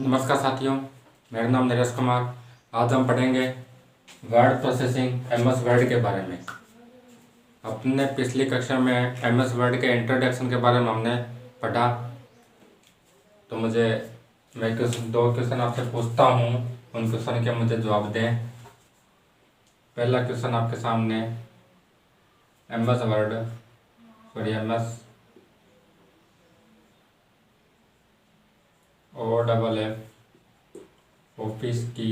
नमस्कार साथियों, मेरा नाम नरेश कुमार। आज हम पढ़ेंगे वर्ड प्रोसेसिंग एमएस वर्ड के बारे में। अपने पिछली कक्षा में एमएस वर्ड के इंट्रोडक्शन के बारे में हमने पढ़ा। तो मैं दो क्वेश्चन आपसे पूछता हूँ, उन क्वेश्चन के मुझे जवाब दें। पहला क्वेश्चन आपके सामने, एमएस ऑफिस की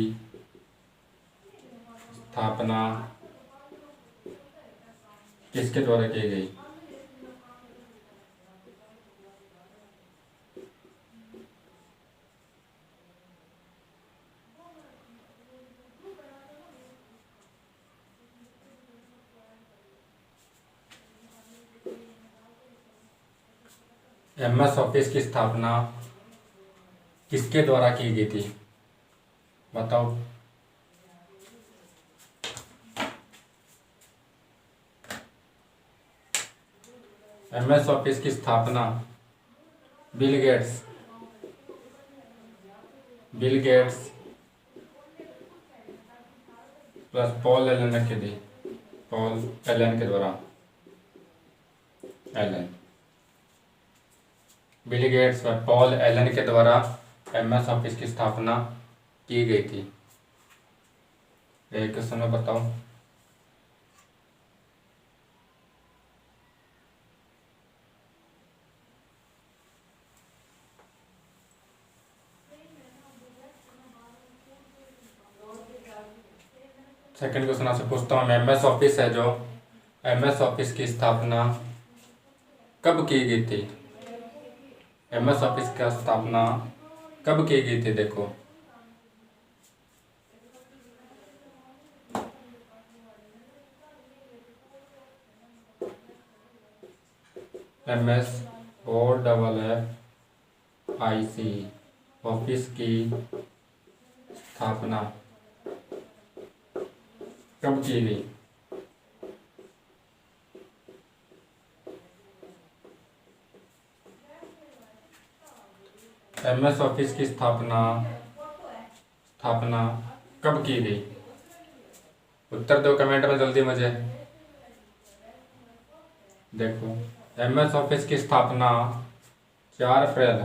स्थापना किसके द्वारा की गई? एमएस ऑफिस की स्थापना किसके द्वारा की गई थी? बताओ। एमएस ऑफिस की स्थापना Bill Gates plus Paul Allen के द्वारा बिल गेट्स व पॉल एलन के द्वारा एमएस ऑफिस की स्थापना की गई थी। एक क्वेश्चन में बताओ। सेकंड क्वेश्चन आपसे पूछता हूँ, एमएस ऑफिस है जो एमएस ऑफिस की स्थापना कब की गई थी? एमएस ऑफिस का स्थापना कब की गई थी? देखो, MSOFFIC ऑफिस की स्थापना कब की गई? एमएस ऑफिस की स्थापना कब की गई? उत्तर दो कमेंट में जल्दी मुझे। देखो, एमएस ऑफिस की स्थापना 4 अप्रैल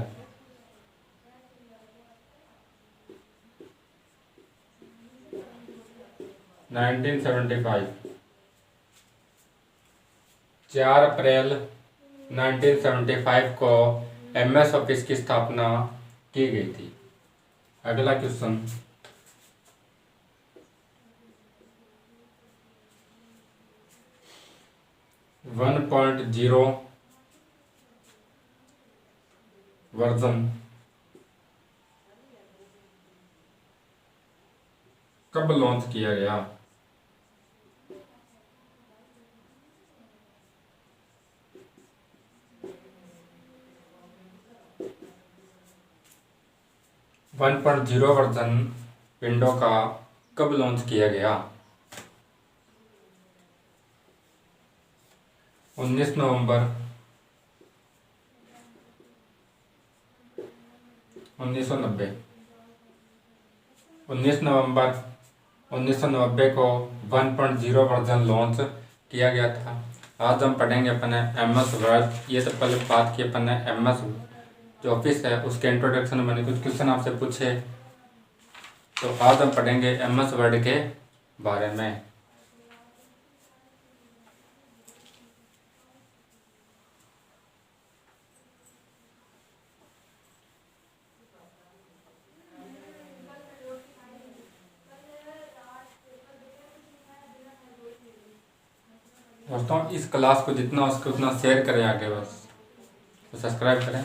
1975 4 अप्रैल 1975 को एमएस ऑफिस की स्थापना की गई थी। अगला क्वेश्चन, .0 वर्जन कब लॉन्च किया गया? .0 वर्जन विंडो का कब लॉन्च किया गया? 19 नवंबर 1990 19 नवंबर 1990 को 1.0 वर्जन लॉन्च किया गया था। आज हम पढ़ेंगे अपने एमएस वर्ड। ये तो पहले बात की अपने एमएस जो ऑफिस है उसके इंट्रोडक्शन में मैंने कुछ क्वेश्चन आपसे पूछे, तो आज हम पढ़ेंगे एमएस वर्ड के बारे में। दोस्तों, इस क्लास को जितना उसको उतना शेयर करें आगे, बस तो सब्सक्राइब करें।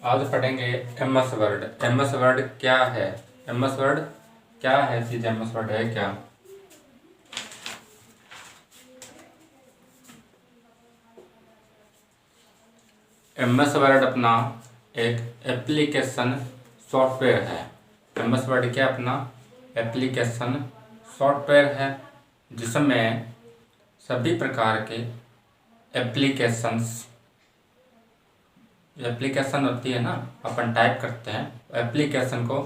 आज पढ़ेंगे एमएस वर्ड। एमएस वर्ड क्या है? एमएस वर्ड क्या है चीज? एमएस वर्ड है क्या? एमएस वर्ड अपना एक एप्लीकेशन सॉफ्टवेयर है। एमएस वर्ड क्या? अपना एप्लीकेशन सॉफ्टवेयर है जिसमें सभी प्रकार के एप्लीकेशंस एप्लीकेशन होती है ना, अपन टाइप करते हैं, एप्लीकेशन को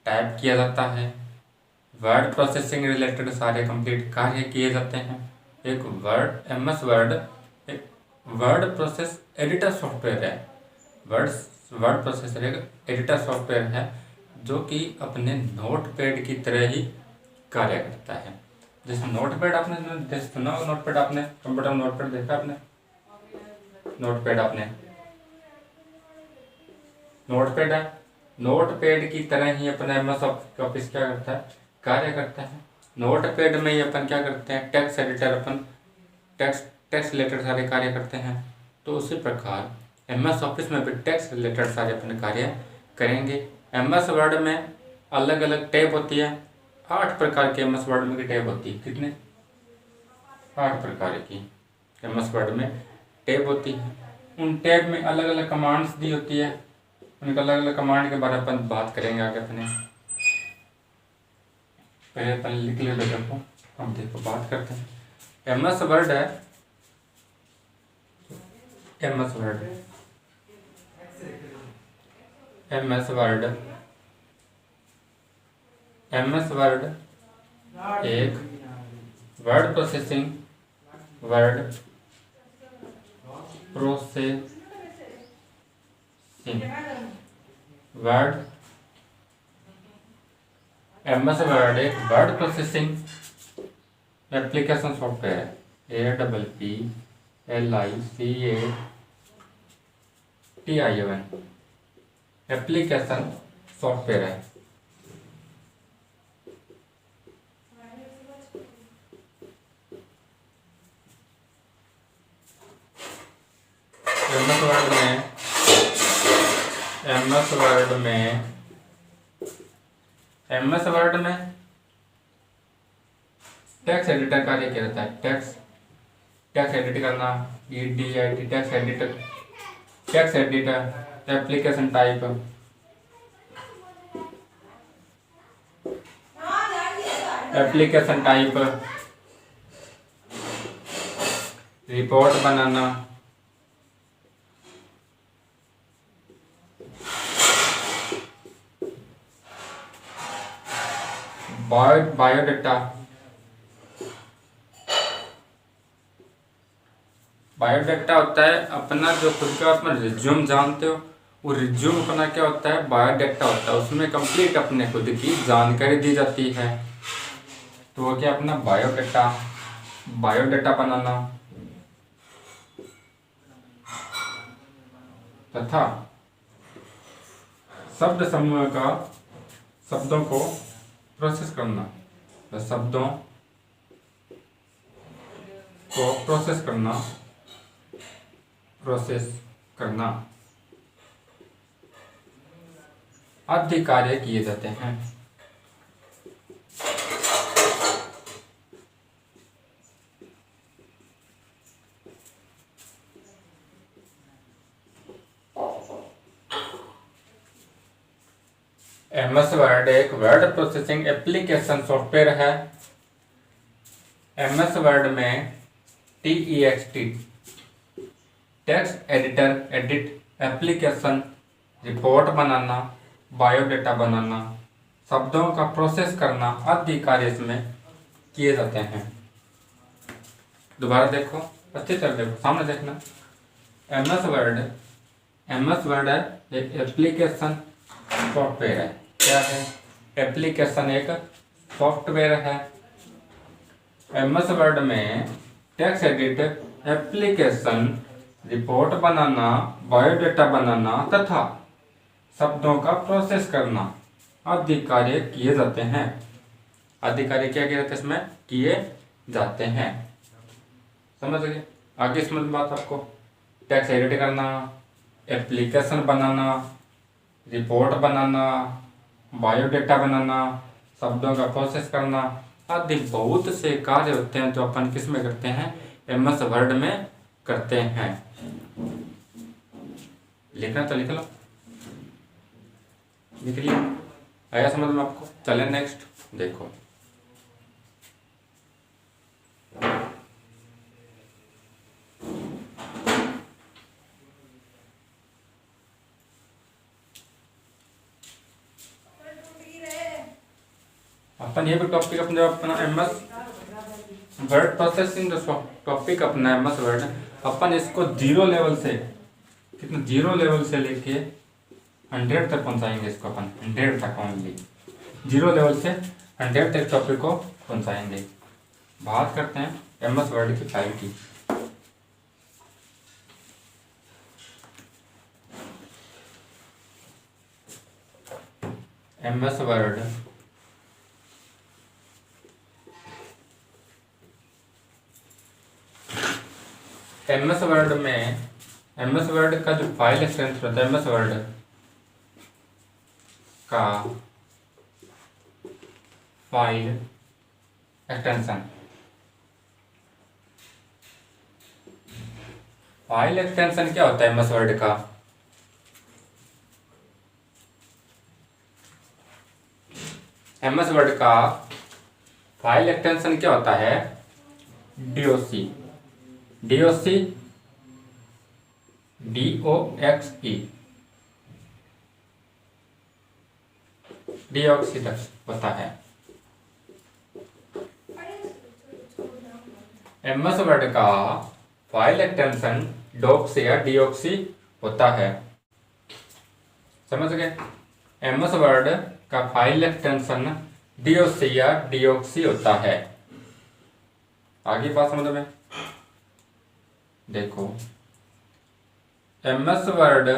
टाइप किया जाता है। वर्ड प्रोसेसिंग रिलेटेड सारे कंप्लीट कार्य किए जाते हैं। एक वर्ड MS वर्ड एक वर्ड प्रोसेस एडिटर सॉफ्टवेयर है। वर्ड प्रोसेसर एक एडिटर सॉफ्टवेयर है जो कि अपने नोटपैड की तरह ही कार्य करता है। जैसे नोटपैड आपने सुना हो, नोटपैड आपने कंप्यूटर में नोटपैड देखा आपने, नोटपैड है। नोटपैड की तरह ही अपना MS ऑफिस क्या करता है, कार्य करता है। नोटपैड में ही अपन क्या करते हैं, टेक्स्ट एडिटर, अपन टेक्स्ट रिलेटेड सारे कार्य करते हैं। तो उसी प्रकार MS ऑफिस में भी टेक्स्ट रिलेटेड सारे अपने कार्य करेंगे। MS वर्ड में अलग अलग टैब होती है। 8 प्रकार के MS वर्ड में की टैब होती है। कितने? 8 प्रकार की MS वर्ड में टैब होती है। उन टैब में अलग अलग कमांड्स दी होती है। उनके अलग अलग कमांड के बारे में अपन बात करेंगे आगे। अपने पहले अपन लिख ले देखो, हम देखो बात करते हैं। MS वर्ड है, MS वर्ड एक वर्ड प्रोसेसिंग MS वर्ड एक वर्ड प्रोसेसिंग एप्लीकेशन सॉफ्टवेयर है। APPLICATION एप्लीकेशन सॉफ्टवेयर है। MS वर्ड में टेक्स्ट एडिटर कार्य किया जाता है। टेक्स्ट एडिट करना, EDIT text editor, application type, report बनाना, बायोडाटा होता है अपना जो खुद का अपना रिज्यूम जानते हो, वो रिज्यूम अपना क्या होता है, बायोडाटा होता है। उसमें कंप्लीट अपने खुद की जानकारी दी जाती है। तो वो क्या अपना बायोडाटा बनाना तथा शब्द समूह का शब्दों को प्रोसेस करना, शब्दों को प्रोसेस करना आदि कार्य किए जाते हैं। MS वर्ड एक वर्ड प्रोसेसिंग एप्लीकेशन सॉफ्टवेयर है। MS वर्ड में TEXT text editor, application, report बनाना, बायोडाटा बनाना, शब्दों का प्रोसेस करना आदि कार्य इसमें किए जाते हैं। दोबारा देखो, अच्छी तरह देखो, सामने देखना। MS वर्ड है एक एप्लीकेशन सॉफ्टवेयर है। क्या है? एप्लीकेशन एक सॉफ्टवेयर है। MS वर्ड में टेक्स्ट एडिट, एप्लीकेशन, रिपोर्ट बनाना, बायोडाटा बनाना तथा शब्दों का प्रोसेस करना आदि कार्य किए जाते हैं। आदि कार्य क्या किए जाते हैं? इसमें किए जाते हैं। समझ गए? आगे समझ में बात आपको। टेक्स्ट एडिट करना, एप्लीकेशन बनाना, रिपोर्ट बनाना, बायोडाटा बनाना, शब्दों का प्रोसेस करना आदि बहुत से कार्य होते हैं जो अपन किस में करते हैं? MS वर्ड में करते हैं। लिखना तो लिख लो, लिख लिया? आया समझ में आपको? चले नेक्स्ट देखो। अपन ये भी टॉपिक अपने अपना MS वर्ड प्रोसेसिंग टॉपिक अपना MS वर्ड, अपन इसको 0 लेवल से कितना 0 लेवल से लेके 100 तक पहुंचाएंगे इसको अपन 100 तक ओनली 0 लेवल से 100 तक टॉपिक को पहुंचाएंगे। बात करते हैं MS वर्ड की फाइल की। MS वर्ड में MS वर्ड का जो फाइल एक्सटेंशन होता है MS वर्ड का फाइल एक्सटेंशन क्या होता है MS वर्ड का? MS वर्ड का फाइल एक्सटेंशन क्या होता है? DOC DOX होता है। MS वर्ड का फाइल एक्सटेंशन डॉक्स या DOC होता है। समझ गए? MS वर्ड का फाइल एक्सटेंशन DOC या DOC होता है। आगे बात समझ में देखो, MS वर्ड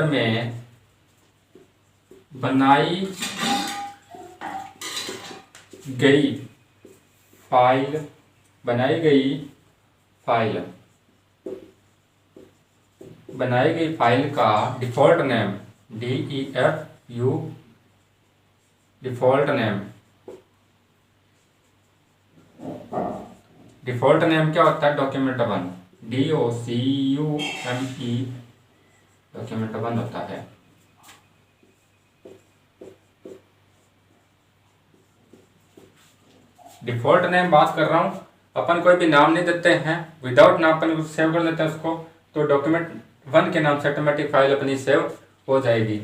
में बनाई गई फाइल का default name DEFU default name क्या होता है? डॉक्यूमेंट 1 DOCUME डॉक्यूमेंट 1 होता है। डिफॉल्ट नेम बात कर रहा हूं, अपन कोई भी नाम नहीं देते हैं, विदाउट नाम अपन सेव कर लेते हैं उसको, तो डॉक्यूमेंट 1 के नाम से ऑटोमेटिक फाइल अपनी सेव हो जाएगी।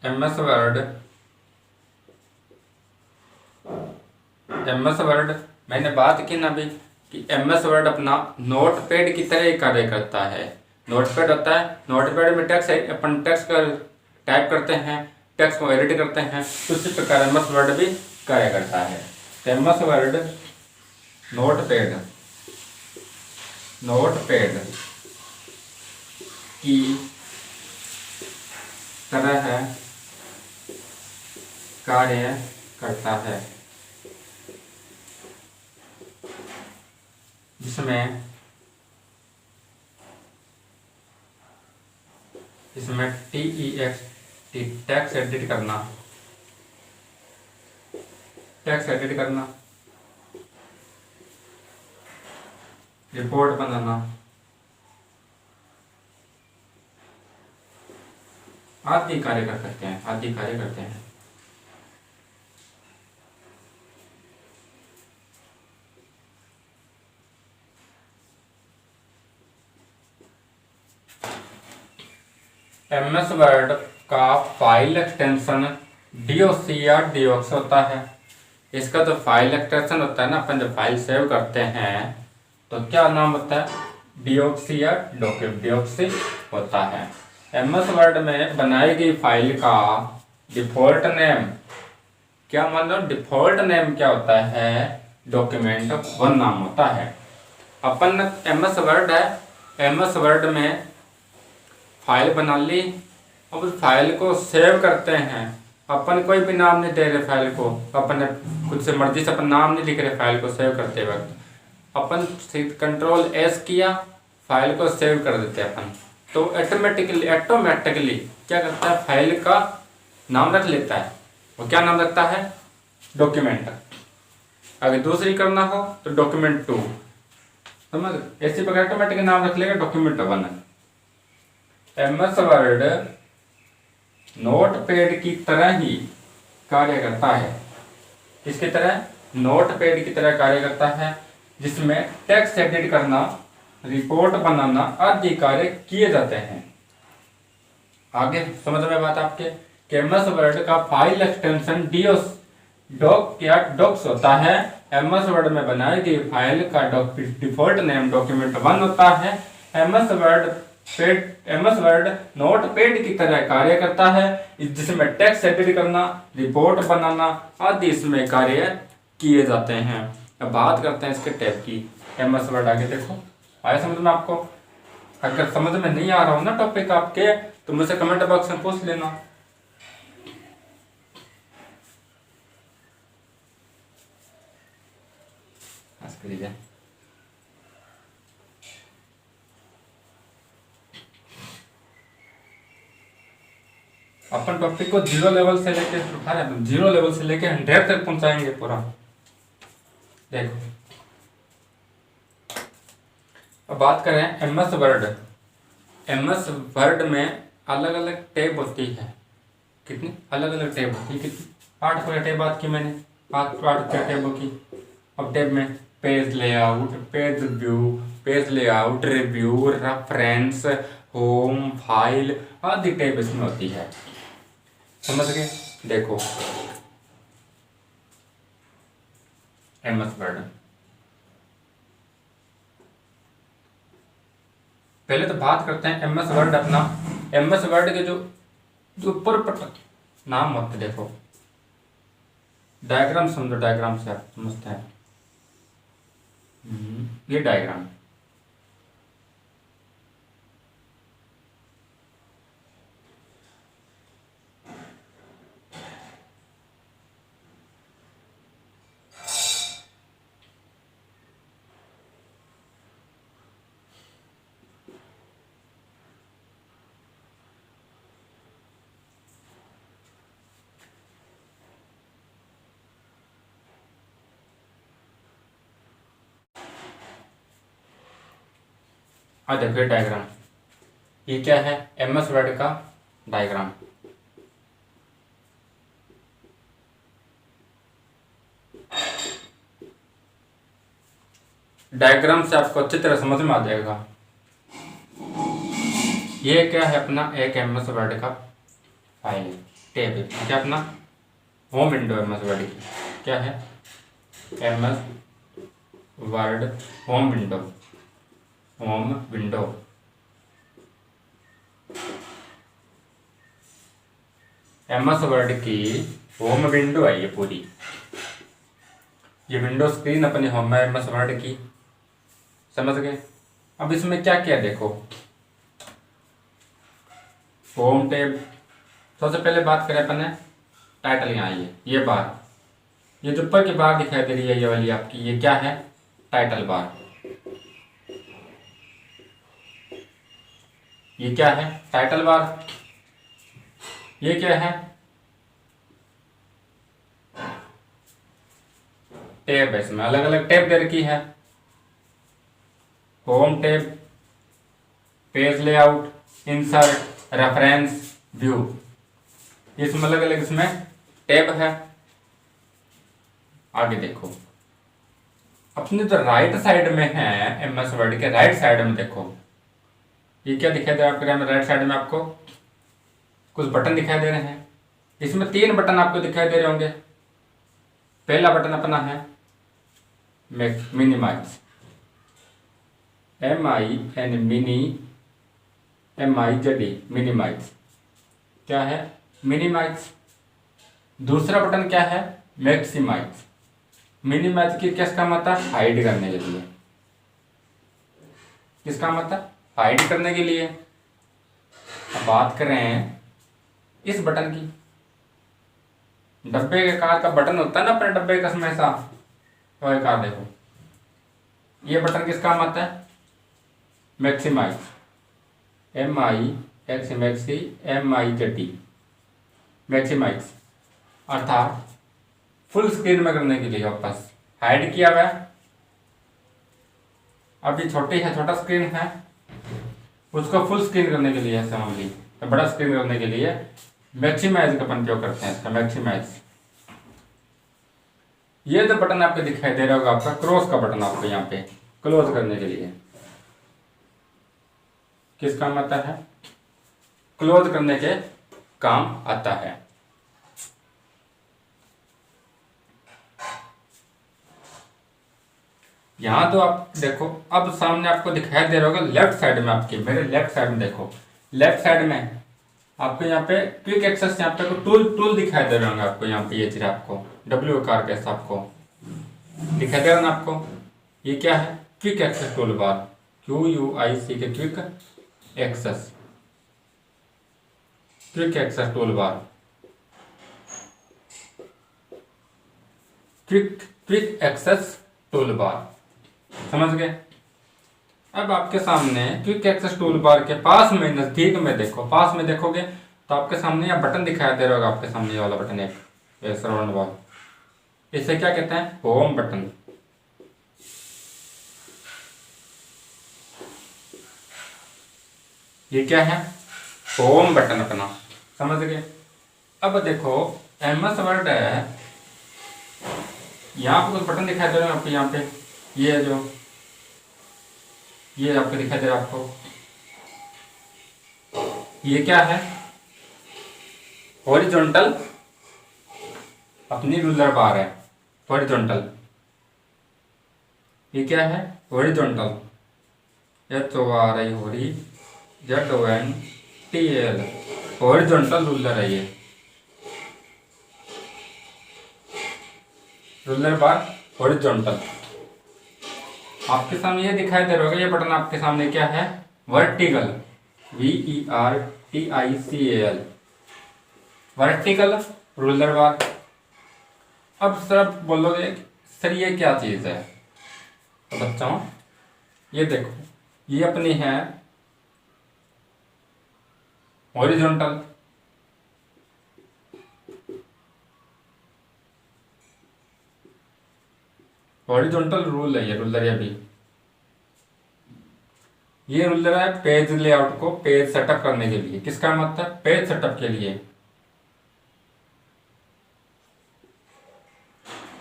MS वर्ड मैंने बात की ना अभी कि MS वर्ड अपना नोटपैड की तरह ही कार्य करता है। नोटपैड होता है, नोटपैड में अपन टेक्स्ट का टाइप करते हैं, टेक्स्ट को एडिट करते हैं, तो उसी प्रकार MS वर्ड भी कार्य करता है। तो MS वर्ड नोटपैड की तरह कार्य करता है, इसमें TEXT टेक्स्ट एडिट करना, रिपोर्ट बनाना आदि कार्य करते हैं। MS वर्ड का फाइल एक्सटेंशन DOC या DOX होता है। इसका जो फाइल एक्सटेंशन होता है ना, अपन जब फाइल सेव करते हैं तो क्या नाम होता है? DOC या DOC होता है। MS वर्ड में बनाई गई फाइल का डिफॉल्ट नेम क्या, मतलब डिफॉल्ट नेम क्या होता है? डॉक्यूमेंट 1 नाम होता है। अपन MS वर्ड है, MS वर्ड में फाइल बना ली, अब उस फाइल को सेव करते हैं। अपन कोई भी नाम नहीं दे रहे फाइल को, अपन खुद से मर्जी से अपन नाम नहीं लिख रहे फाइल को सेव करते वक्त। अपन Ctrl S किया, फाइल को सेव कर देते हैं अपन, तो ऑटोमेटिकली क्या करता है? फाइल का नाम रख लेता है। वो क्या नाम रखता है? डॉक्यूमेंट। अगर दूसरी करना हो तो डॉक्यूमेंट 2, समझ? ऐसी प्रकार ऑटोमेटिक नाम रख लेगा डॉक्यूमेंट 1। MS वर्ड नोटपैड की तरह ही कार्य करता है। किसकी तरह? नोटपैड की तरह कार्य करता है, जिसमें टेक्स्ट एडिट करना रिपोर्ट बनाना आदि कार्य किए जाते हैं। आगे समझ में बात आपके। एमएस वर्ड का फाइल एक्सटेंशन डॉक्स होता है। एमएस वर्ड में बनाई गई फाइल का डिफॉल्ट नेम document1 होता है। एमएस वर्ड नोट पैड की तरह कार्य करता है, जिसमें टेक्स्ट एडिट करना, रिपोर्ट बनाना आदि इसमें कार्य किए जाते हैं। अब बात करते हैं इसके टैब की। एमएस वर्ड आगे देखो, आया समझ में आपको? अगर समझ में नहीं आ रहा हो ना टॉपिक आपके, तो मुझसे कमेंट बॉक्स में पूछ लेना। अपन टॉपिक को 0 लेवल से लेके उठा रहे हैं, 0 लेवल से लेके 100 तक पहुंचाएंगे पूरा। देखो अब बात करें एमएस वर्ड। एमएस वर्ड में अलग अलग टैब होती है। कितनी अलग अलग टैब होती है? कितनी? 8 टैब बात की मैंने, 8 टैबों की। अब टैब में page layout, page view, page layout, review, reference, home, file आदि टैब इसमें होती है। समझ गए? देखो एमएस वर्ड, पहले तो बात करते हैं एमएस वर्ड अपना। एमएस वर्ड के जो ऊपर नाम होते, देखो डायग्राम समझो, डायग्राम से आप समझते हैं। ये डायग्राम, देखिए डायग्राम, ये क्या है? एमएस वर्ड का डायग्राम। डायग्राम से आपको अच्छी तरह समझ में आ जाएगा। ये क्या है? अपना एक एमएस वर्ड का फाइल टेब, क्या अपना होम विंडो एमएस वर्ड की। क्या है? MS word home window, home window. MS word की होम विंडो है ये पूरी। ये विंडो स्क्रीन अपनी होम है एमएस वर्ड की। समझ गए? अब इसमें क्या क्या देखो, होम टैब। सबसे पहले बात करें अपन टाइटल, यहाँ ये बार, ये जो ऊपर की बार दिखाई दे रही है ये वाली आपकी, ये क्या है? Title bar. ये क्या है? Title bar. ये क्या है? टैब है, इसमें अलग अलग टैब दे रखी है। Home tab, page layout, insert, reference, view, इसमें अलग अलग इसमें टैब है। आगे देखो, अपने जो राइट साइड में है एमएस वर्ड के राइट साइड में देखो, ये क्या दिखाई दे रहा है? राइट साइड में आपको कुछ बटन दिखाई दे रहे हैं। इसमें 3 बटन आपको दिखाई दे रहे होंगे। पहला बटन अपना है minimise, MIN mini, MIZD minimise. क्या है? मिनिमाइज। दूसरा बटन क्या है? मैक्सिमाइज। मिनिमाइज की किस काम आता है? हाइड करने के लिए। किस काम आता है? हाइड करने के लिए। अब बात करें इस बटन की, डब्बे के कार का बटन होता है ना अपने डब्बे का हमेशा, तो कार देखो, ये बटन किस काम आता है? मैक्सिमाइज, MIXMIZD मैक्सिमाइज, अर्थात फुल स्क्रीन में करने के लिए। वापस हाइड किया हुआ है, अभी छोटी है, छोटा स्क्रीन है, उसको फुल स्क्रीन करने के लिए समझ ली, तो बड़ा स्क्रीन करने के लिए मैक्सिमाइज का अपन उपयोग करते हैं इसका, मैक्सिमाइज। ये जो बटन आपको दिखाई दे रहा होगा आपका क्रॉस का बटन, आपको यहाँ पे क्लोज करने के लिए। किस काम आता है? क्लोज करने के काम आता है। यहां तो आप देखो, अब सामने आपको दिखाई दे रहा होगा लेफ्ट साइड में, आपके मेरे लेफ्ट साइड में देखो, लेफ्ट साइड में आपको यहाँ पे क्विक एक्सेस, यहाँ पे टूल टूल दिखाई दे रहे होंगे आपको, यहाँ पे ये चीज आपको डब्ल्यू आकार के आपको दिखाई दे रहा ना आपको, ये क्या है? Quick access tool bar, QUIC के quick access, quick access tool bar, quick access tool bar, समझ गए? अब आपके सामने क्विक एक्सेस टूल बार के पास में, नजदीक में देखो, पास में देखोगे तो आपके सामने यह बटन दिखाई दे रहा होगा, आपके सामने ये वाला बटन एक, ये सराउंड बार, इसे क्या कहते हैं? Home button. ये क्या है? होम बटन अपना, समझ गए? अब देखो MS वर्ड है, यहाँ पे कुछ बटन दिखाई दे रहे हैं आपको, यहाँ पे ये जो ये आपको दिखाई दे रहा है आपको, ये क्या है? हॉरिजॉन्टल अपनी रूलर बार है, हॉरिजॉन्टल। ये क्या है? Horizontal, HORI HORIZONTAL, horizontal ruler है ये, रूलर बार हॉरिजॉन्टल। आपके सामने ये दिखाई दे रहा होगा, ये बटन आपके सामने क्या है? वर्टिकल, VERTICAL, वर्टिकल रूलर बार। अब सर आप बोलोगे सर ये क्या चीज़ है? तो बच्चों ये देखो, ये अपनी है हॉरिजॉन्टल, हॉरिजॉन्टल रूल है ये, रूलर है अभी, ये रूलर है पेज लेआउट को, पेज सेटअप करने के लिए। किसका मतलब? पेज सेटअप के लिए।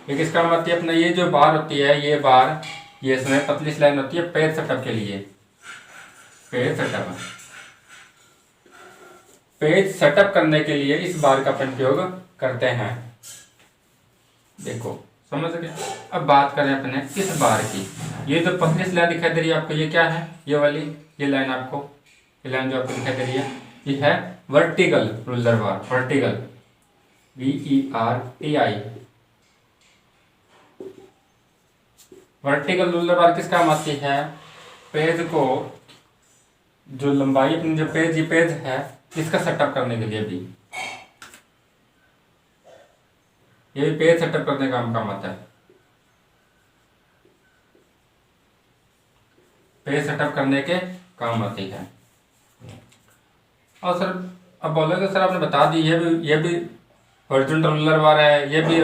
ये किसका मतलब है? अपना ये जो बार होती है, ये बार, ये इसमें पतली लाइन होती है पेज सेटअप के लिए, पेज सेटअप, पेज सेटअप करने के लिए इस बार का अपन उपयोग करते हैं। देखो समझ गए? अब बात करें अपने किस बार की, ये जो पतली सी लाइन दिखाई दे रही है आपको, ये क्या है? ये वाली, ये लाइन आपको, ये लाइन जो आपको दिखाई दे रही है, ये है वर्टिकल रूलर बार, वर्टिकल, VERTI, वर्टिकल रूलर बार किस काम आती है? पेज को, जो लंबाई अपनी जो पेज, ये पेज है, इसका सेटअप करने के लिए भी, ये भी पेज सेटअप करने का काम आता है, पेज सेटअप करने के काम आती है। और सर अब बोलोगे सर आपने बता दी ये भी हॉरिजॉन्टल रूलर बार है, ये भी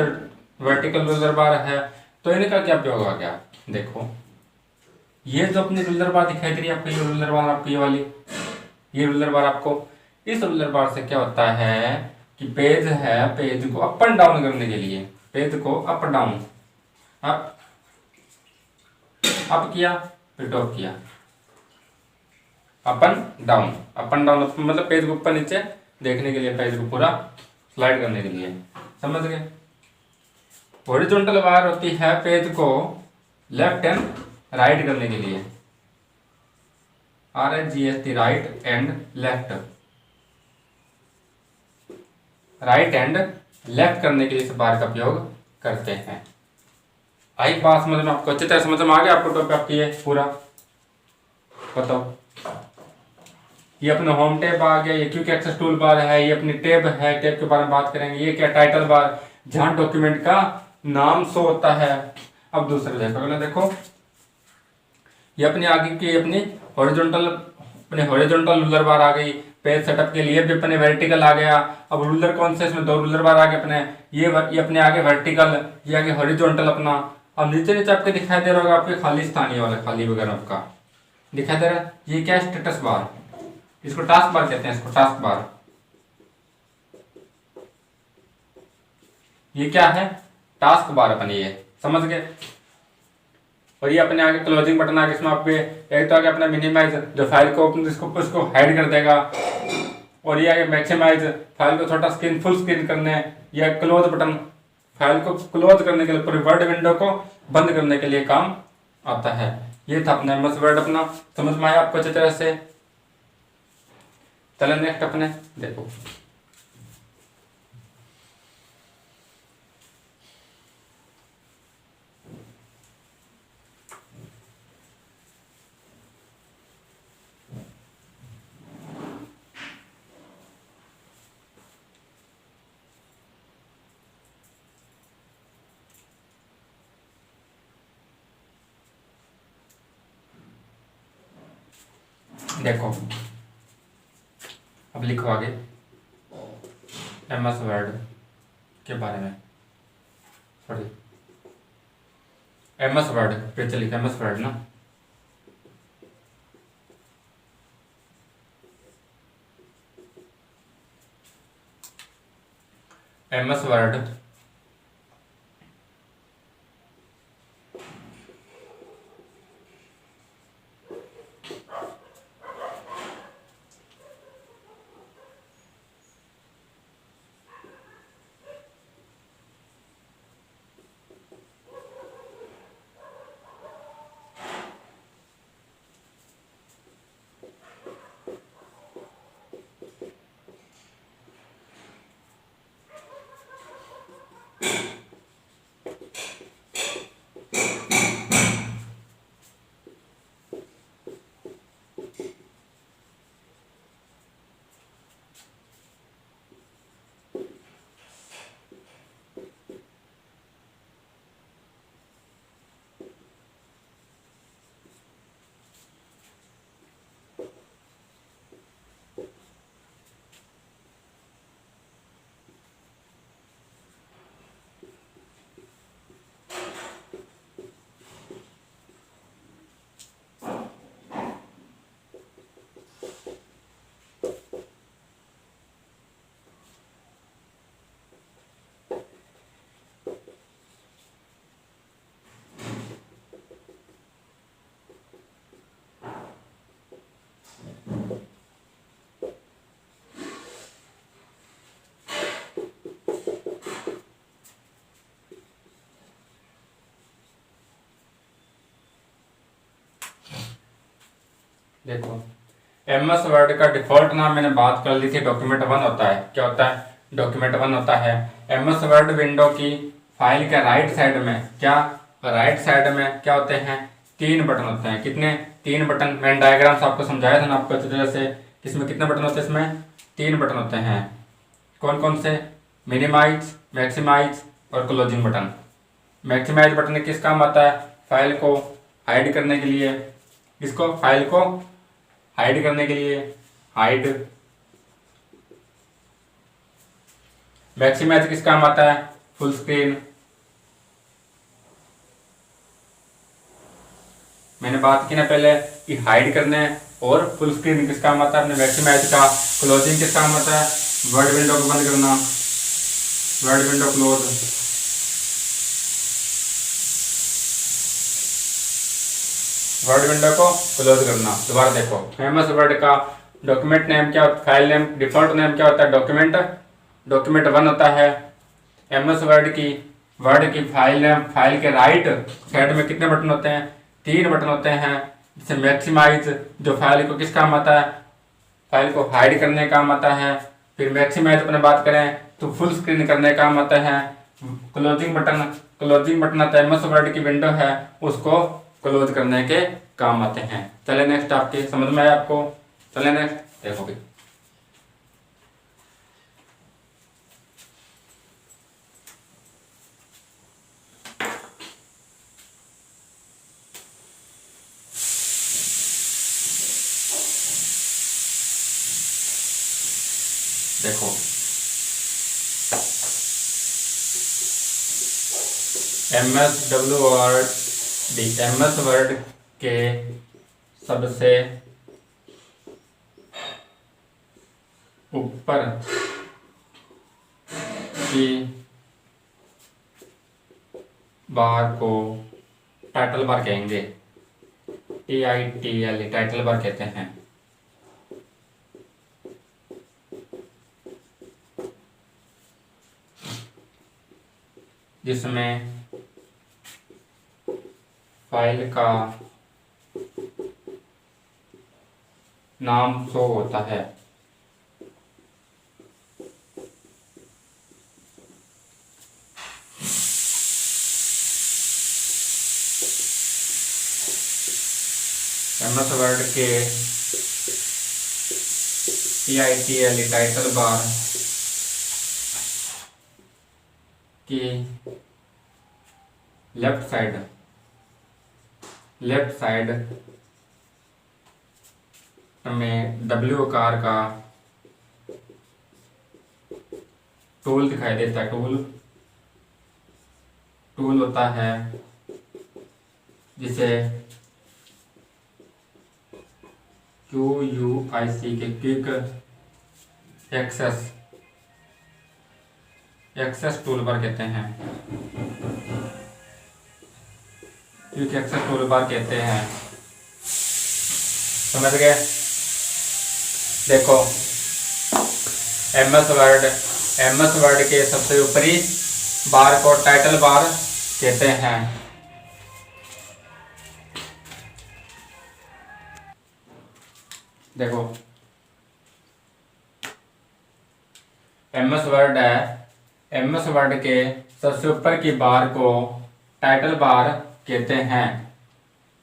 वर्टिकल रूलर बार है, तो इनका क्या उपयोग आ गया? देखो ये जो अपनी रूलर बार दिखाई दे रही है आपको, ये रूलर बार आपको, ये वाली, ये रूलर बार आपको, इस रूलर बार से क्या होता है कि पेज है, पेज को अप एंड डाउन करने के लिए, पेज को अप डाउन, अप किया फिर डाउन किया, up and down, up and down मतलब पेज को ऊपर नीचे देखने के लिए, पेज को पूरा स्लाइड करने के लिए, समझ गए? हॉरिजॉन्टल बार होती है पेज को लेफ्ट एंड राइट करने के लिए, RHGST, right and left, right and left करने के लिए इस बार का उपयोग करते हैं। आई बात समझ में आपको? अच्छी तरह समझ में आ गया आपको टॉपिक आपकी ये पूरा? बताओ, ये अपना होम टैब आ गया, ये क्विक एक्सेस टूल बार है, ये अपनी टैब है, टैब के बारे में बात करेंगे। ये क्या? टाइटल बार, जहां डॉक्यूमेंट का नाम शो होता है। अब दूसरे देखो, अगला देखो, ये अपनी आगे की अपनी हॉरिजॉन्टल, अपने हॉरिजॉन्टल रूलर बार आ गई, पेज सेटअप के लिए भी अपने वर्टिकल आ गया। अब रूलर कौन से? इसमें 2 रूलर बार आ गए अपने, ये अपने आगे वर्टिकल, ये आगे हॉरिजॉन्टल अपना। अब नीचे नीचे आपके दिखाई दे रहा होगा आपके खाली स्थानीय वाला, खाली वगैरह आपका दिखाई दे रहा है। ये क्या है? स्टेटस बार, इसको टास्क बार कहते हैं, इसको टास्क बार। ये क्या है? टास्क बार अपनी, ये समझ गए? और ये अपने आगे क्लोजिंग बटन आगे इसमें आपके एक तो आगे अपना मिनिमाइज जो फाइल को ओपन उसको हाइड कर देगा, और ये आगे मैक्सिमाइज फाइल को छोटा स्क्रीन फुल स्क्रीन करने, या क्लोज बटन फाइल को क्लोज करने के लिए पूरी वर्ड विंडो को बंद करने के लिए काम आता है। ये था अपना एमएस वर्ड, अपना समझ में आया आपको अच्छी तरह से। चले नेक्स्ट अपने देखो, देखो अब लिखो आगे एमएस वर्ड के बारे में, सॉरी एमएस वर्ड फिर चलिए एमएस वर्ड ना, एमएस वर्ड देखो एमएस वर्ड का डिफॉल्ट नाम मैंने बात कर ली थी, डॉक्यूमेंट वन होता है। क्या होता है? डॉक्यूमेंट वन होता है। एमएस वर्ड विंडो की फाइल के राइट साइड में क्या, राइट साइड में क्या होते हैं? तीन बटन होते हैं। कितने? तीन बटन। मैंने डायग्राम से आपको समझाया था ना आपको अच्छी तरह से। इसमें कितने बटन होते हैं? इसमें तीन बटन होते हैं। कौन कौन से? मिनिमाइज, मैक्सिमाइज और क्लोजिंग बटन। मैक्सिमाइज बटन किस काम आता है? फाइल को हाइड करने के लिए। इसको फाइल को हाइड करने के लिए, हाइड। मैक्सिमाइज किस काम आता है? Full screen. मैंने बात की ना पहले कि हाइड करने और फुल स्क्रीन किस काम आता है अपने मैक्सिमाइज का। क्लोजिंग किस काम आता है? वर्ड विंडो को बंद करना, word window close. Word window को क्लोज करना। दोबारा देखो, फेमस वर्ड का डॉक्यूमेंट नेम क्या होता है? फाइल नेम डिफॉल्ट नेम क्या होता है? डॉक्यूमेंट। डॉक्यूमेंट वन होता है। एमएस वर्ड की फाइल नेम, फाइल के राइट साइड में कितने बटन होते हैं? तीन बटन होते हैं। जैसे मैक्सिमाइज जो फाइल को किस काम आता है? फाइल को हाइड करने का काम आता है। फिर मैक्सिमाइज अपने बात करें तो फुल स्क्रीन करने का काम आता है। क्लोजिंग बटन आता है, एमएस वर्ड की विंडो है उसको क्लोज करने के काम आते हैं। चले नेक्स्ट, आपके समझ में आया आपको? चले नेक्स्ट देखो भी। देखो एमएस वर्ड के सबसे ऊपर की बार को टाइटल बार कहेंगे। TITL टाइटल बार कहते हैं। जिसमें फाइल का नाम शो होता है। MS वर्ड के TITL टाइटल बार की लेफ्ट साइड में W आकार का टूल दिखाई देता है। टूल होता है जिसे QUIC के क्विक एक्सेस टूल बार कहते हैं। क्विक एक्सेस टूल बार कहते हैं। समझ गए? देखो MS वर्ड के सबसे ऊपरी बार को टाइटल बार कहते हैं। देखो MS वर्ड है, MS वर्ड के सबसे ऊपर की बार को टाइटल बार कहते हैं,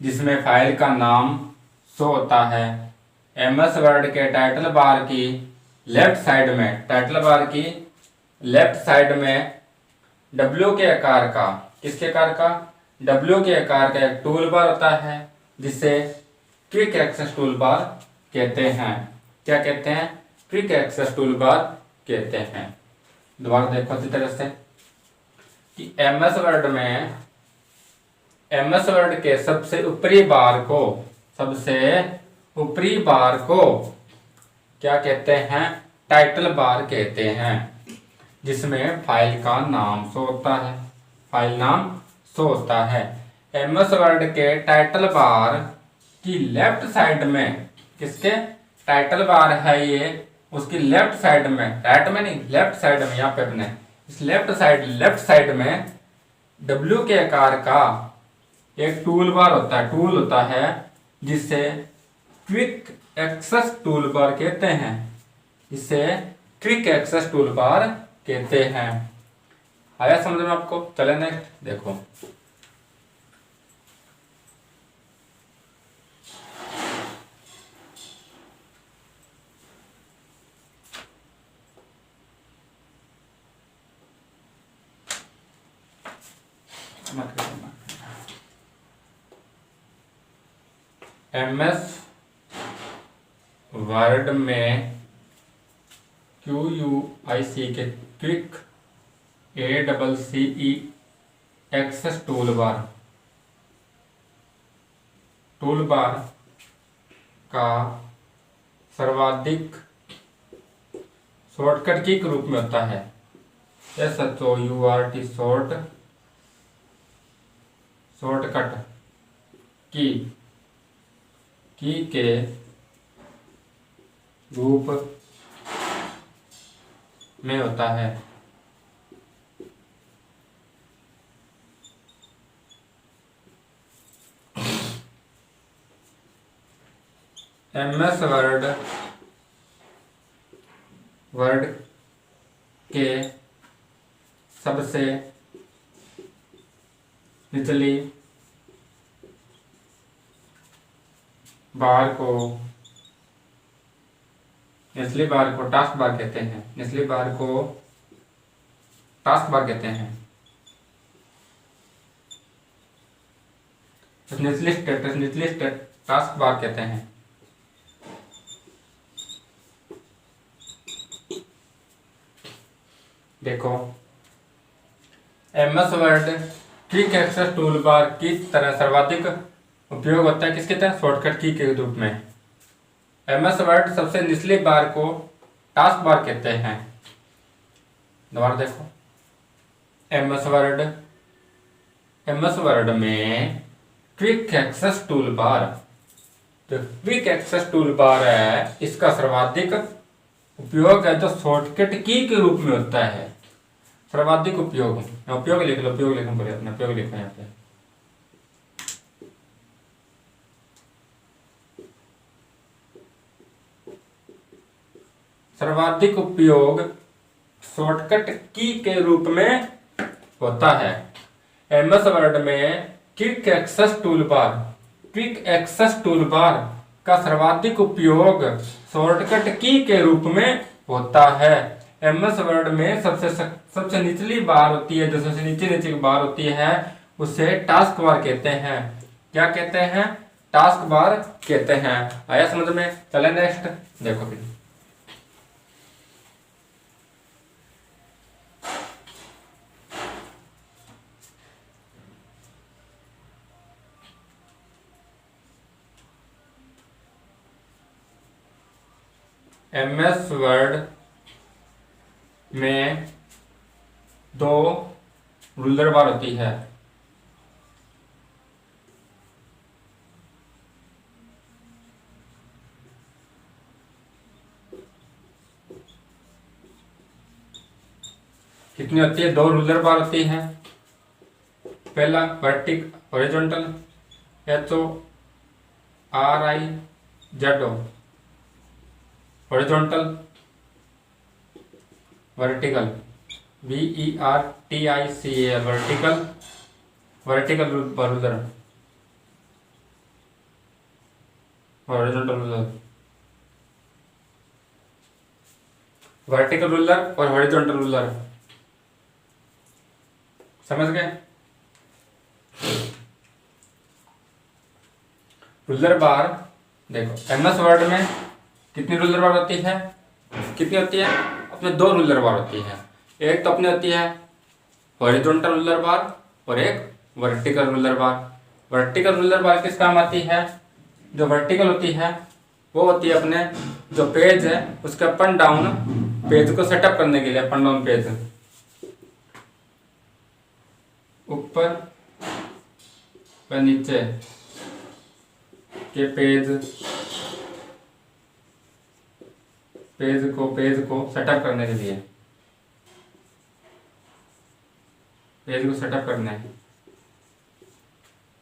जिसमें फाइल का नाम शो होता है। MS वर्ड के टाइटल बार की लेफ्ट साइड में W के आकार का, किसके आकार का? W के आकार का एक टूल बार होता है, जिसे क्विक एक्सेस टूल बार कहते हैं। क्या कहते हैं? क्विक एक्सेस टूल बार कहते हैं। दोबारा देखो अच्छी तरह से कि MS वर्ड के सबसे ऊपरी बार को क्या कहते हैं? टाइटल बार कहते हैं, जिसमें फाइल का नाम शो होता है। MS वर्ड के टाइटल बार की लेफ्ट साइड में, किसके टाइटल बार है ये, उसकी लेफ्ट साइड में, राइट में नहीं, लेफ्ट साइड में, यहाँ पे अपने इस लेफ्ट साइड में W के आकार का एक टूल होता है, जिसे क्विक एक्सेस टूल बार कहते हैं। आया समझ में आपको? चले नेक्स्ट देखो। MS वर्ड में QUIC के quick ACCE access tool bar का सर्वाधिक शॉर्टकट की के रूप में होता है। SHORT शॉर्टकट की के रूप में होता है। MS वर्ड के सबसे निचली बार को टास्क बार कहते हैं। निचली बार को टास्क बार कहते हैं। निचली टास्क बार कहते हैं। देखो MS Word quick access tool bar की तरह सर्वाधिक उपयोग होता है, किसकी तरह? शॉर्टकट की के रूप में। MS वर्ड सबसे निचली बार को टास्क बार कहते हैं। दोबारा देखो MS वर्ड में क्विक एक्सेस टूल बार। जो क्विक एक्सेस टूल बार है इसका सर्वाधिक उपयोग है जो शॉर्टकट की के रूप में होता है। सर्वाधिक उपयोग, उपयोग लिख लो, उपयोग लिखना पड़ेगा अपना, उपयोग लिखो यहाँ पे। सर्वाधिक उपयोग शॉर्टकट की के रूप में होता है। एमएस वर्ड में quick access tool bar, quick access tool bar का सर्वाधिक उपयोग शॉर्टकट की के रूप में होता है। एमएस वर्ड में सबसे निचली बार होती है, जो सबसे नीचे की बार होती है उसे टास्क बार कहते हैं। क्या कहते हैं? टास्क बार कहते हैं। आया समझ में? चले नेक्स्ट देखो फिर। एमएस वर्ड में 2 रूलर बार होती है। कितनी होती है? 2 रूलर बार होती है। पहला vertical horizontal HORIZO, horizontal, vertical VERTICAL, vertical, vertical ruler, horizontal ruler, vertical ruler और हॉरिजॉन्टल रूलर। समझ गए? रूलर बार देखो, एमएस वर्ड में कितनी रूलर बार होती है? कितनी होती है? अपने 2 रूलर बार होती है। एक तो अपने होती है हॉरिजॉन्टल रूलर बार और एक वर्टिकल रूलर बार। वर्टिकल रूलर बार किस काम आती है? जो वर्टिकल होती है वो होती है अपने जो पेज है उसके अप एंड डाउन पेज को सेटअप करने के लिए। अप एंड डाउन पेज, ऊपर व नीचे के पेज को सेटअप करने के लिए, पेज को सेटअप करना है।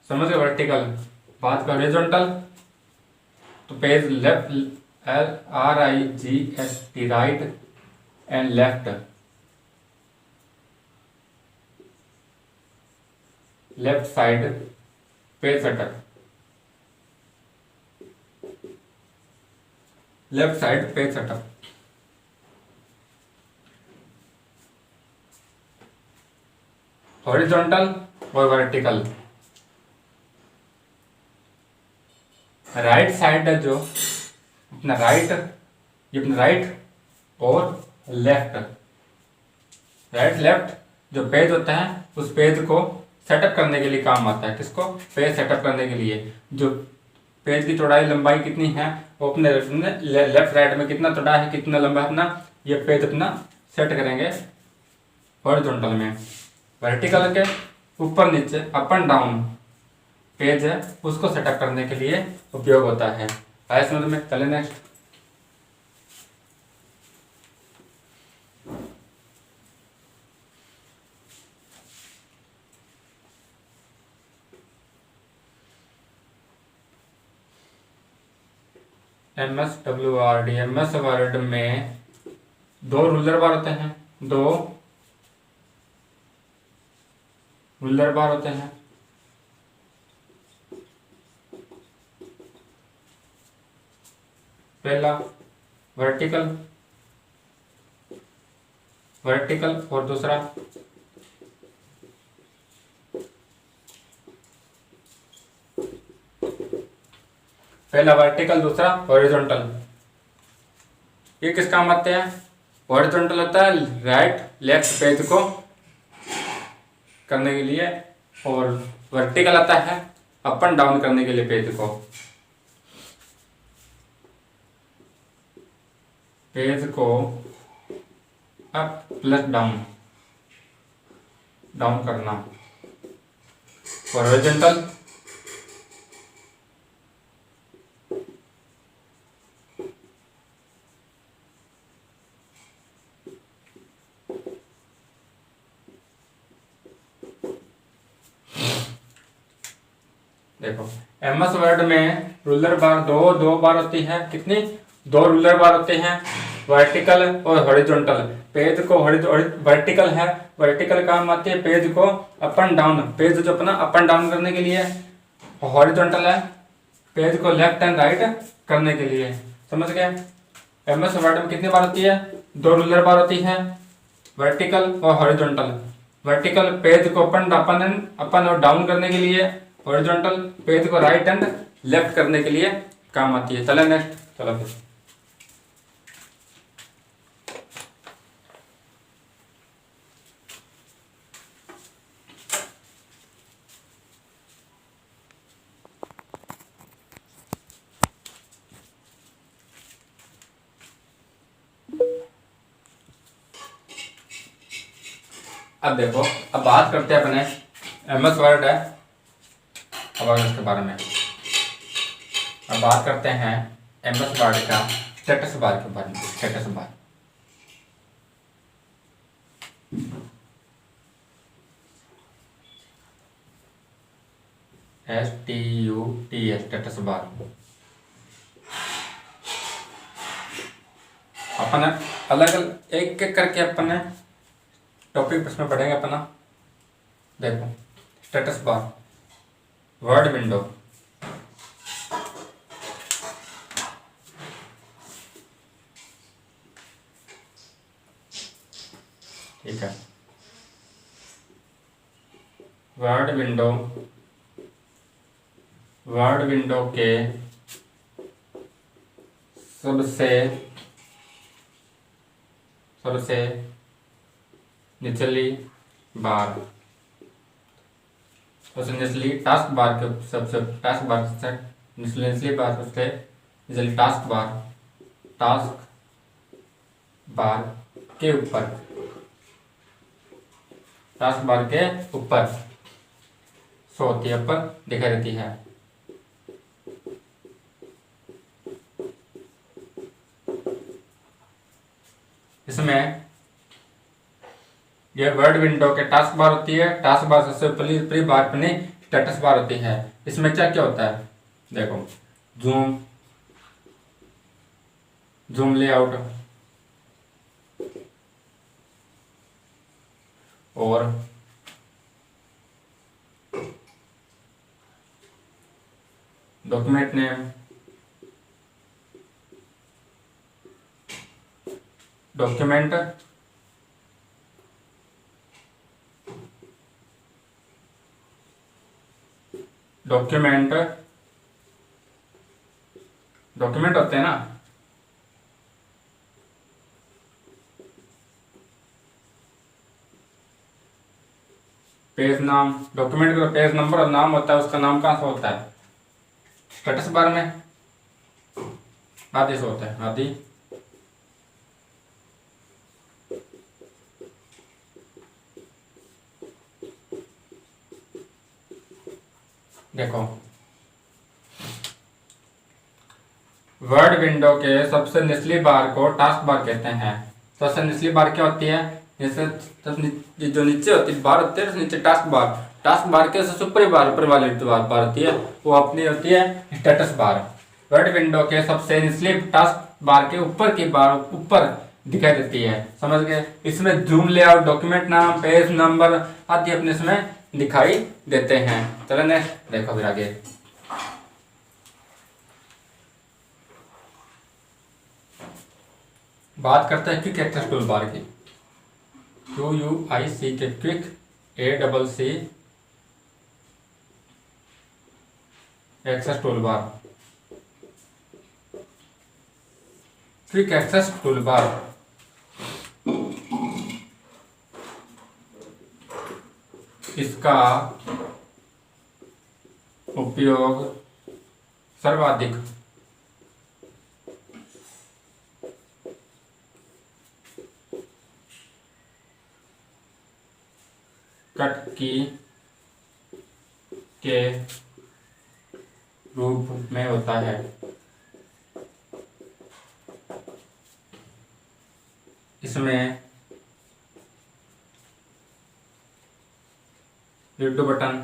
समझ गए? वर्टिकल बात का हॉरिजॉन्टल तो page left, RIGHT, right and left, left side page setup, left side page setup. Horizontal और वर्टिकल, राइट साइड है जो अपना राइट, ये अपना राइट और लेफ्ट, राइट लेफ्ट जो पेज होता है उस पेज को सेटअप करने के लिए काम आता है। किसको? पेज सेटअप करने के लिए। जो पेज की चौड़ाई लंबाई कितनी है वो अपने लेफ्ट राइट में कितना चौड़ा है कितना लंबा है अपना, ये पेज अपना सेट करेंगे हॉरिजॉन्टल में। वर्टिकल के ऊपर नीचे अप एंड डाउन पेज है उसको सेटअप करने के लिए उपयोग होता है। आया समझ में? चले नेक्स्ट। MSWRD, एमएस वर्ड में 2 रूलर बार होते हैं। 2 रूलर बार होते हैं। पहला वर्टिकल, वर्टिकल और दूसरा पहला वर्टिकल दूसरा हॉरिजॉन्टल। ये किस काम आते हैं? हॉरिजॉन्टल होता है राइट लेफ्ट पेज को करने के लिए और वर्टिकल आता है अप एंड डाउन करने के लिए पेज को। पेज को अप प्लस डाउन, डाउन करना। और हॉरिजॉन्टल देखो एमएस वर्ड में रूलर बार दो बार होती है, कितनी, 2 रूलर बार होते हैं, वर्टिकल और हॉरिजॉन्टल। पेज को वर्टिकल है, वर्टिकल काम आती है पेज को अप एंड डाउन, पेज जो अपना अप एंड डाउन करने के लिए, हॉरिजॉन्टल है पेज को लेफ्ट एंड राइट करने के लिए। समझ गए? एमएस वर्ड में कितनी बार होती है, 2 रूलर बार होती है, वर्टिकल और हॉरिजॉन्टल। वर्टिकल पेज को अपन और डाउन करने के लिए, हॉरिजॉन्टल पेज को राइट एंड लेफ्ट करने के लिए काम आती है। चले नेक्स्ट, चलो फिर अब देखो, अब बात करते हैं अपने एमएस वर्ड है, अब इसके बारे में अब बात करते हैं एमएस वर्ड का स्टेटस बार के बारे में। Status bar STUTS status bar अपन अलग अलग एक एक करके अपन टॉपिक इसमें पढ़ेंगे अपना। देखो स्टेटस बार, वर्ड विंडो, ठीक है, वर्ड विंडो के सबसे निचली बार, सबसे निचली टास्क बार के सबसे टास्क बार से निचली बार सबसे निचली टास्क बार के ऊपर, टास्क बार के ऊपर शो होती है, ऊपर दिखाई देती है। इसमें ये वर्ड विंडो के टास्क बार होती है, टास्क बार सबसे ऊपरी बार अपनी स्टेटस बार होती है। इसमें क्या क्या होता है, देखो जूम लेआउट और डॉक्यूमेंट नेम, डॉक्यूमेंट होते हैं ना, पेज नाम, डॉक्यूमेंट का पेज नंबर और नाम होता है, उसका नाम कहाँ से होता है, स्टेटस बार में आदि से होता है, आदि। देखो वर्ड विंडो के सबसे निचली बार को टास्क बार कहते हैं। सबसे निचली बार क्या होती है, जैसे जो नीचे होती बार होती है, नीचे टास्क बार के सबसे ऊपरी बार, ऊपर वाली बार होती है, वो अपनी होती है स्टेटस बार। वर्ड विंडो के सबसे निचली टास्क बार के ऊपर की बार ऊपर दिखाई देती है। समझ गए? इसमें जूम लेआउट, डॉक्यूमेंट नाम, पेज नंबर आदि अपने इसमें दिखाई देते हैं। चलो नेक्स्ट देखो फिर आगे। बात करते हैं क्विक एक्सेस टूल बार की, QUIC के quick ACC access tool bar. Quick access tool bar इसका उपयोग सर्वाधिक कट की के रूप में होता है। इसमें redo button,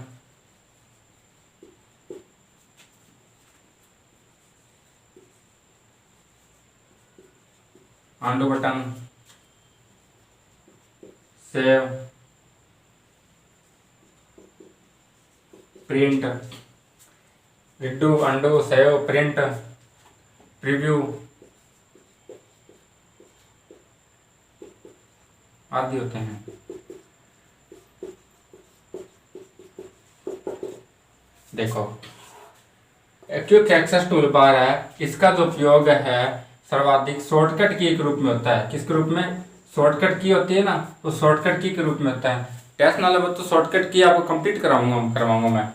undo button, save, print, redo, undo, save, print, preview आदि होते हैं। देखो, क्विक एक्सेस टूल बार है, इसका जो उपयोग है सर्वाधिक शॉर्टकट की के रूप में होता है। किसके रूप में? शॉर्टकट की होती है ना, तो शॉर्टकट की के रूप में होता है। टेस्ट नाले में तो शॉर्टकट की आपको कंप्लीट करवाऊंगा मैं।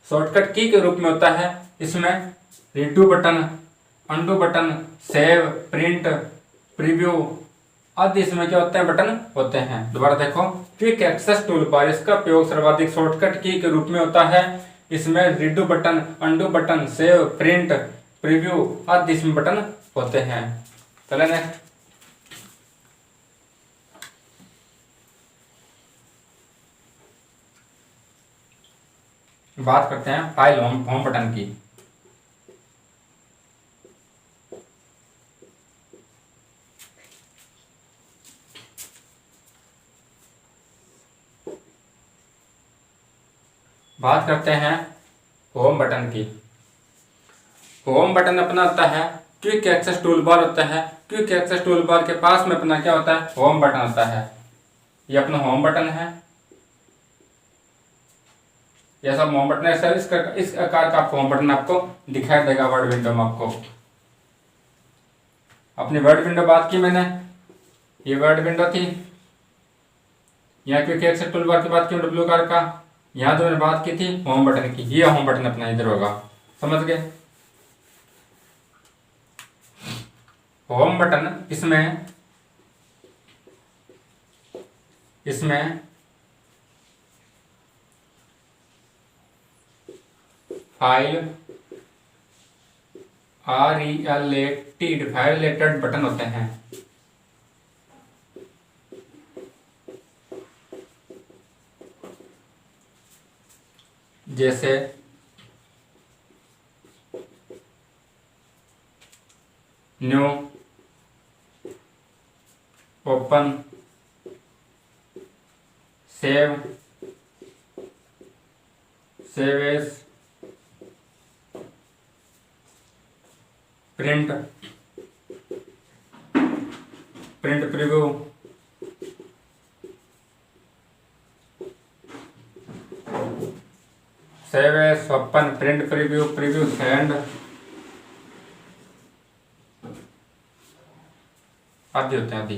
शॉर्टकट की के रूप में होता है। इसमें redo button, undo button, save, print, preview आदि इसमें क्या होते हैं? बटन होते हैं। दोबारा देखो, क्विक एक्सेस टूल बार, इसका उपयोग सर्वाधिक शॉर्टकट की के रूप में होता है। इसमें redo button, undo button, save, print, preview आदि इसमें बटन होते हैं। चले नेक्स्ट, बात करते हैं फाइल होम बटन की। बात करते हैं होम बटन की। होम बटन अपना होता है क्विक एक्सेस टूल बार होता है। क्विक एक्सेस टूल बार के पास में अपना क्या होता है? होम बटन होता है। ये अपना होम बटन है, यह सब होम बटन है सर। इस आकार का होम बटन आपको दिखाई देगा वर्ड विंडो में। आपको अपनी वर्ड विंडो बात की मैंने, ये वर्ड विंडो थी। यहाँ क्विक एक्सेस टूल बार की बात की ब्लू कलर का। यहाँ जो मैंने बात की थी होम बटन की, ये होम बटन अपना इधर होगा। समझ गए? होम बटन इसमें फाइल रिलेटेड बटन होते हैं। जैसे new, open, save, save as, print, print preview, save as, open, print preview, preview send आदि होते हैं। आदि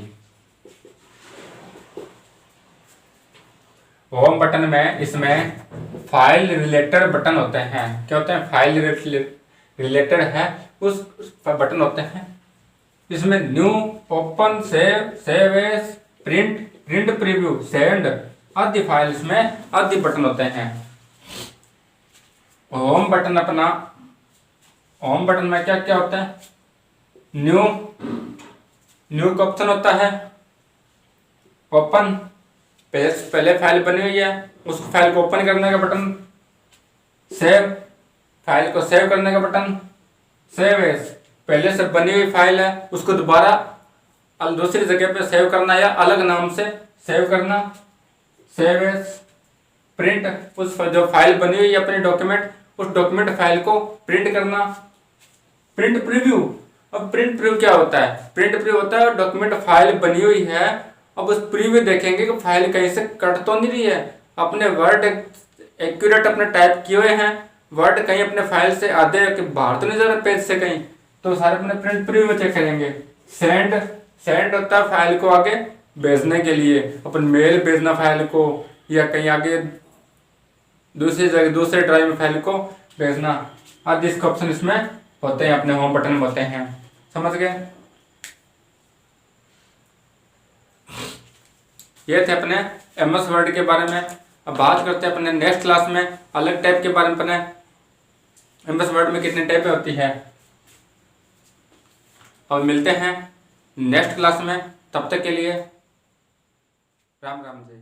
होम बटन में इसमें फाइल रिलेटेड बटन होते हैं। क्या होते हैं? फाइल रिलेटेड है उस बटन होते हैं। इसमें new, open, save as, print, print preview, send आदि फाइल इसमें आदि बटन होते हैं। होम बटन अपना, होम बटन में क्या क्या होता है? न्यू का ऑप्शन होता है, ओपन, पहले फाइल बनी हुई है उस फाइल को ओपन करने का बटन, सेव, फाइल को सेव करने का बटन, सेव एज, पहले से बनी हुई फाइल है उसको दोबारा दूसरी जगह पे सेव करना या अलग नाम से सेव करना, सेव एज, प्रिंट, उस जो फाइल बनी हुई है अपने डॉक्यूमेंट, उस डॉक्यूमेंट फाइल को प्रिंट करना, प्रिंट प्रीव्यू। अब प्रिंट प्रीव्यू क्या होता है? प्रिंट प्रीव्यू होता है डॉक्यूमेंट फाइल बनी हुई है, अब उस प्रीव्यू देखेंगे कि फाइल कहीं से कट तो नहीं रही है, अपने वर्ड एक्यूरेट अपने टाइप किए हुए हैं, वर्ड कहीं अपने फाइल से आधे के बाहर तो नहीं जा रहा पेज से कहीं, तो सारे अपने प्रिंट प्रीव्यू में चेक करेंगे। सेंड होता है फाइल को आगे भेजने के लिए, अपन मेल भेजना फाइल को या कहीं आगे दूसरी जगह दूसरे ड्राइव में फाइल को भेजना आदि इसके ऑप्शन इसमें होते हैं, अपने होम बटन में होते हैं। समझ गए? ये थे अपने एमएस वर्ड के बारे में। अब बात करते हैं अपने नेक्स्ट क्लास में अलग टाइप के बारे में। अपने एमएस वर्ड में कितने टाइप होती है, और मिलते हैं नेक्स्ट क्लास में। तब तक के लिए राम राम जी।